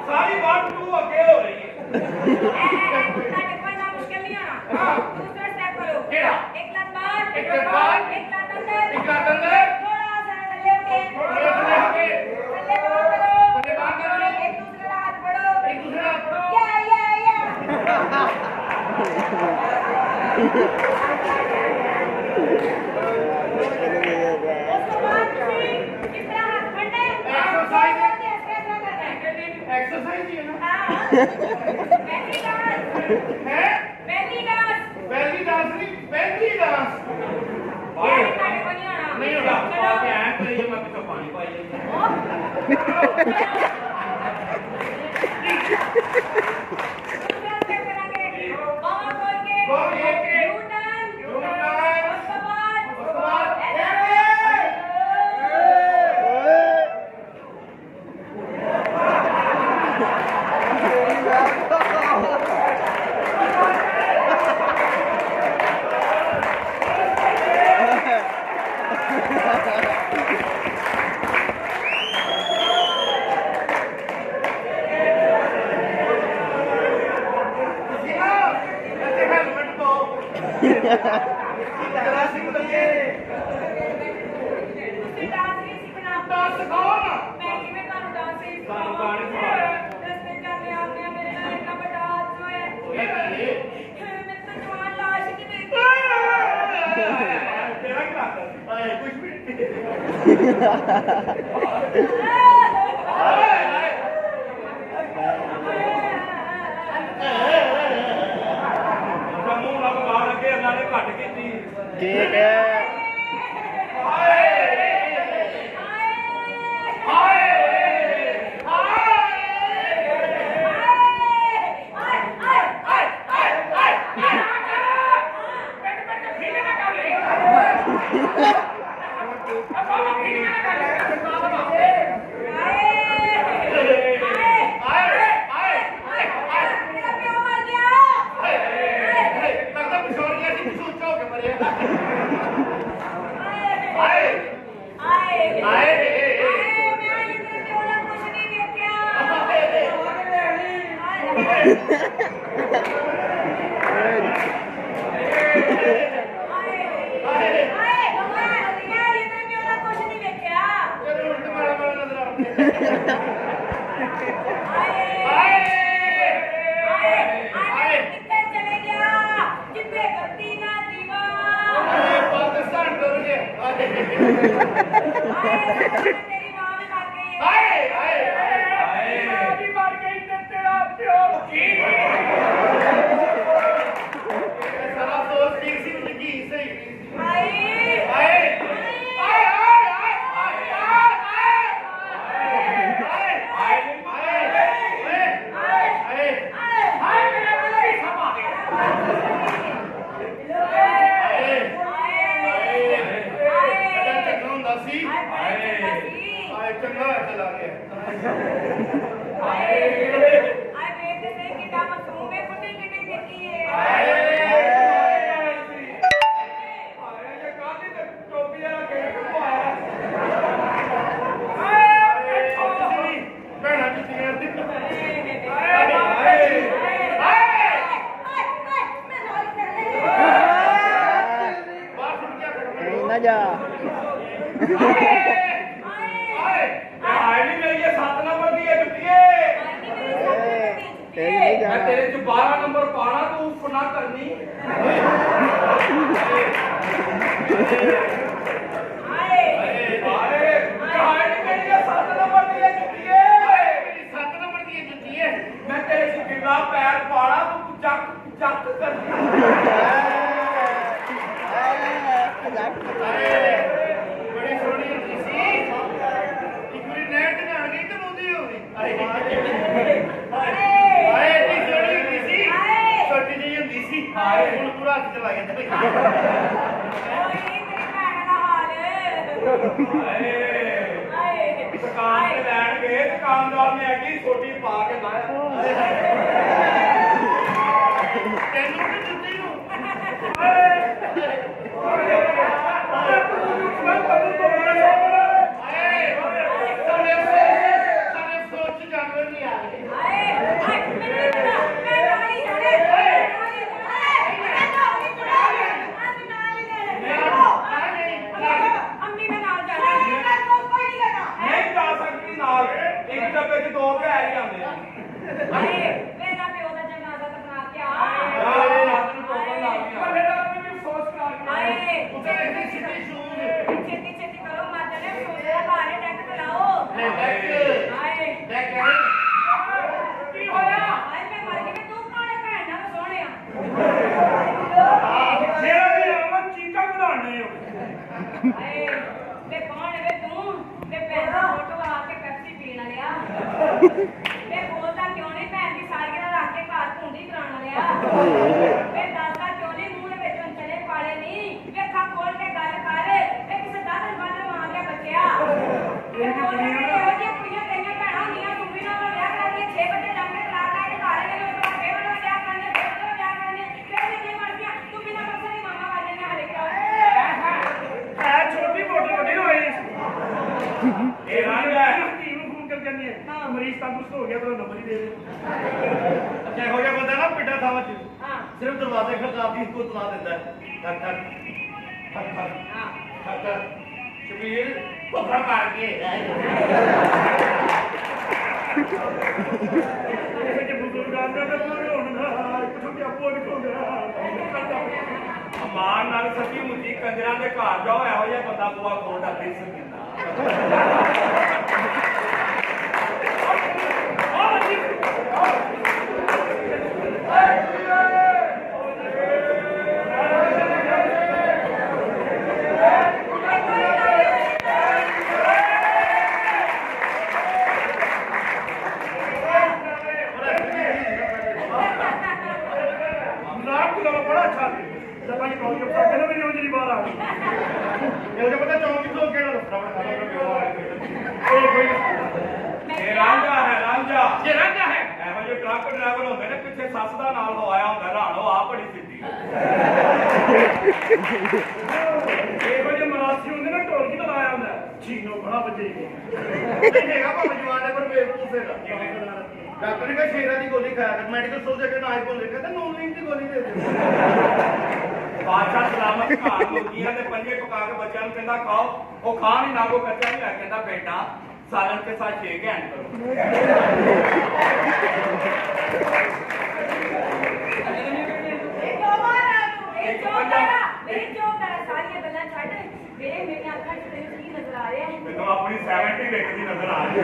सारी बात तू अगे हो रही है मुश्किल नहीं होना दूसरा स्टेप करो एक लात बाहर एक लात अंदर थोड़ा सा थल्ले होके थल्ले बाहर करो एक दूसरा हाथ बढ़ो या उसके बाद तुसी किस तरह हाथ बढ़ने एक्सरसाइज एक्सरसाइज ही है ना बेली डांस नहीं बेली डांस नहीं होगा पाके आए तो ये मैं तो पानी पाई ठीक है ਕੀ ਹੋਇਆ ਹਾਏ ਮੈਂ ਮਰ ਗਈ ਤੂੰ ਕਾਲੇ ਭੈਣ ਨਾਲ ਸੋਹਣਿਆ ਜਿਹੜਾ ਵੀ ਆਵਾਂ ਚੀਕਾਂ ਬਣਾਉਣੇ ਹੋ ਹਾਏ ਤੇ ਕੌਣ ਹੈ ਵੇ ਤੂੰ ਤੇ ਭੈਣ ਦਾ ਫੋਟੋ ਲਾ ਕੇ ਪੈਪਸੀ ਪੀਣ ਵਾਲਿਆ ਵੇ ਬੋਲਦਾ ਕਿਉਂ ਨਹੀਂ ਭੈਣ ਦੀ ਸਾਲਗਿਰਹ ਰੱਖ ਕੇ ਘਰ ਧੁੰਦੀ ਕਰਾਉਣ ਵਾਲਿਆ ਵੇ ਦੱਸਦਾ ਕਿਉਂ ਨਹੀਂ ਮੂੰਹ ਦੇ ਵਿੱਚ ਚਲੇ ਪਾਲੇ ਨਹੀਂ ਵੇ ਅੱਖਾਂ ਖੋਲ ਕੇ ਗੱਲ ਕਰ ਵੇ ਕਿਸੇ ਦਾਦਰ ਬੰਦ ਮਾਰ ਗਿਆ ਬੱਚਿਆ ਇਹ ਬੋਲਦਾ ਕਿ ਇਹੋ ਜਿਹੀਆਂ ਕੁੜੀਆਂ ਤੇਰੀਆਂ ਭੈਣਾਂ ਹੁੰਦੀਆਂ ਤੂੰ ਵੀ ਨਾ ਵਿਆਹ ਕਰਦੀ 6 ਵਜੇ ਜਾਂਦੇ ਤਲਾਕ ਆ ਕੇ ਘਰ ਆਏ ਨੇ ਉਸ ਤੋਂ ਬਾਅਦ ਫੇਰ ਵਿਆਹ ਕਰਨੇ ਫੇਰ ਵਿਆਹ ਕਰਨੇ ਫੇਰ ਜੇ ਮਰਦੀਆਂ ਤੂੰ ਬਿਨਾਂ ਮਕਸਦ ਦੀ ਮਾਮਾ ਵਾਲੇ ਨੇ ਹਲੇ ਕਿਉਂ ਹੈ ਛੋਟੀ ਮੋਟੀ ਵੱਡੀ ਹੋਈ ਇਹ ਰਾਂਝਾ ਹੈ ਟੀਮ ਨੂੰ ਫੋਨ ਕਰ ਜਾਂਦੀ ਹੈ ਮਰੀਜ਼ ਤੰਦਰੁਸਤ ਹੋ ਗਿਆ ਤਾਂ ਨੰਬਰ ਹੀ ਦੇ ਦੇ ਅੱਛਾ ਹੋ ਗਿਆ ਬੰਦਾ ਨਾ ਪਿੱਡਾ ਥਾਵਾਂ ਚ ਸਿਰਫ ਦਰਵਾਜ਼ੇ ਖੜਕਾਉਂਦੀ ਇੱਕੋ ਤਲਾ ਦਿੰਦਾ ਠਕ ਠਕ ਠਕ ਠਕ ਠਕ ਠਕ ਸ਼ਬੀਰ ਭੁੱਖਾ ਮਾਰ ਕੇ ਇਹ ਜੇ ਬਜ਼ੁਰਗਾਂ ਦਾ ਹੁਣ ਨਾ ਕਿਥੋਂ ਕਿ ਆਪੋ ਨਿਕਲਦਾ ਮਾਨ ਨਾਲ ਸੱਚੀ ਮੁੱਚੀ ਕੰਜਰਾਂ ਦੇ ਘਰ ਜਾਓ ਇਹੋ ਜਿਹਾ ਬੰਦਾ ਬੂਆ ਖੋਲਦਾ ਦਿਸ ਦਿੰਦਾ बड़ा अच्छा जब भाई कॉल के पास कहना मेरी अंजलि बाहर आ गई मुझे पता चौंकी तो केड़ा ये रांझा है ਇਹੋ ਜਿਹੇ ਟਰੱਕ ਡਰਾਈਵਰ ਹੁੰਦੇ ਨੇ ਪਿੱਛੇ ਸੱਸ ਦਾ ਨਾਲ ਹਵਾਇਆ ਹੁੰਦਾ ਰਾਣੋ ਆ ਬੜੀ ਸਿੱਧੀ ਇਹੋ ਜਿਹੇ ਮਰਾਸੀ ਹੁੰਦੇ ਨੇ ਢੋਲਕੀ ਤਾਂ ਲਾਇਆ ਹੁੰਦਾ ਚੀਨੋ ਬੜਾ ਵੱਜੇਗਾ ਨਹੀਂ ਹੈਗਾ ਭਾਵੇਂ ਜਵਾਨ ਹੈ ਪਰ ਬੇਵਕੂਫ ਹੈਗਾ ਡਾਕਟਰ ਨੇ ਕਿਹਾ ਸ਼ੇਰਾਂ ਦੀ ਗੋਲੀ ਖਾਇਆ ਕਰ ਮੈਡੀਕਲ ਸਟੋਰ ਜਾ ਕੇ ਨਾ ਹੀ ਭੁੱਲੇ ਕਹਿੰਦਾ ਨੂਨਲਿੰਗ ਦੀ ਗੋਲੀ ਦੇ ਦੇ ਬਾਦਸ਼ਾਹ ਸਲਾਮਤ ਘਰ ਮੁਰਗੀਆਂ ਦੇ ਪੰਜੇ ਪਕਾ ਕੇ ਬੱਚਿਆਂ ਨੂੰ ਕਹਿੰਦਾ ਖਾਓ ਉਹ ਖਾ ਨਹੀਂ ਨਾ ਕੋ ਕੱਚਾ ਨਹੀਂ ਲੈ ਕਹਿੰਦਾ ਬੇਟਾ सालन के साथ शेक हैंड करो अपनी 70 देखती नजर आ रही